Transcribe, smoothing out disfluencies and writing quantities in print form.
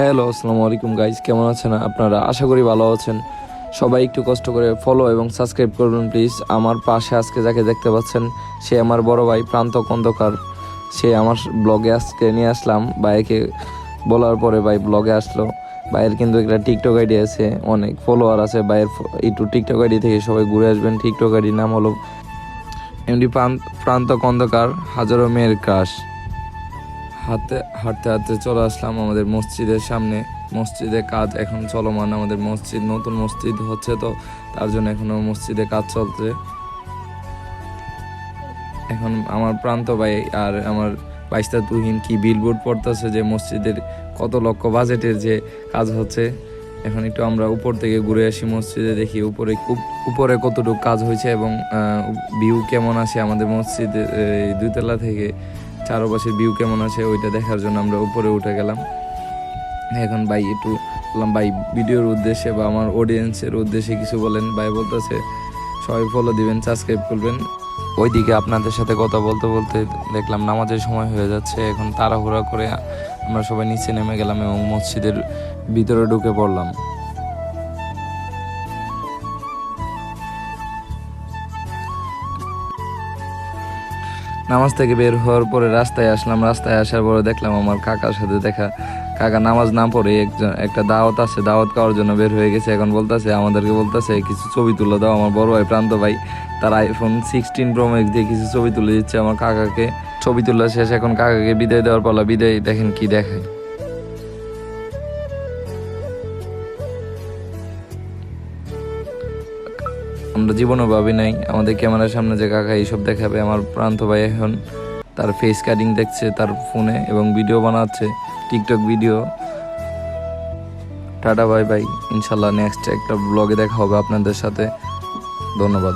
Hello, আসসালামু আলাইকুম guys, কেমন আছেন আপনারা? আশা করি ভালো আছেন। সবাই একটু কষ্ট করে ফলো এবং সাবস্ক্রাইব করবেন প্লিজ। আমার পাশে আজকে যাকে দেখতে পাচ্ছেন সে আমার বড় ভাই প্রান্ত খন্দকার। সে আমার ব্লগে আজকে নিয়ে আসলাম, ভাইকে বলার পরে ভাই ব্লগে আসলো। ভাইয়ের কিন্তু একটা টিকটক আইডি আছে, অনেক ফলোয়ার আছে ভাইয়ের। একটু টিকটক আইডি থেকে সবাই ঘুরে আসবেন। টিকটক আইডির নাম হলো এমডি প্রান্ত খন্দকার, হাজারো মেয়ের ক্রাশ। হাঁটতে হাঁটতে চলে আসলাম আমাদের মসজিদের সামনে। মসজিদে কাজ এখন চলমান, আমাদের মসজিদ নতুন মসজিদ হচ্ছে, তো তার জন্য এখনো মসজিদে কাজ চলছে। এখন আমার প্রান্ত ভাই আর আমার বাইস্তা তুহিন কি বিলবোর্ড পড়তেছে যে মসজিদের কত লক্ষ বাজেটের যে কাজ হচ্ছে। এখন একটু আমরা উপর থেকে ঘুরে আসি, মসজিদে দেখি উপরে কতটুকু কাজ হয়েছে এবং ভিউ কেমন আসে আমাদের মসজিদের দুইতলা থেকে চারপাশের ভিউ কেমন আছে ওইটা দেখার জন্য আমরা উপরে উঠে গেলাম। এখন ভাই একটু বললাম, ভাই ভিডিওর উদ্দেশ্যে বা আমার অডিয়েন্সের উদ্দেশ্যে কিছু বলেন। ভাই বলতেছে সবাই ফলো দিবেন, সাবস্ক্রাইব করবেন। ওইদিকে আপনাদের সাথে কথা বলতে বলতে দেখলাম নামাজের সময় হয়ে যাচ্ছে। এখন তাড়াহুড়া করে আমরা সবাই নিচে নেমে গেলাম এবং মসজিদের ভিতরে ঢুকে পড়লাম। নামাজ থেকে বের হওয়ার পরে রাস্তায় আসলাম। রাস্তায় আসার পরে দেখলাম আমার কাকার সাথে দেখা। কাকা নামাজ না পড়ে একটা দাওয়াত আছে, দাওয়াত খাওয়ার জন্য বের হয়ে গেছে। এখন আমাদেরকে বলতেছে কিছু ছবি তুলে দাও। আমার বড় ভাই প্রান্ত ভাই তার iPhone 16 Pro Max দিয়ে কিছু ছবি তুলে দিচ্ছে আমার কাকাকে। ছবি তোলা শেষ, এখন কাকাকে বিদায় দেওয়ার পালা। বিদায় দেখেন কি দেখায়। আমরা জীবনও ভাবি নাই আমাদের ক্যামেরার সামনে যে কাকা এইসব দেখাবে। আমার প্রান্ত ভাই এখন তার ফেস কাটিং দেখছে তার ফোনে এবং ভিডিও বানাচ্ছে, TikTok video. Tata, bye bye. ইনশাল্লাহ নেক্সট একটা ব্লগে দেখা হবে আপনাদের সাথে। ধন্যবাদ।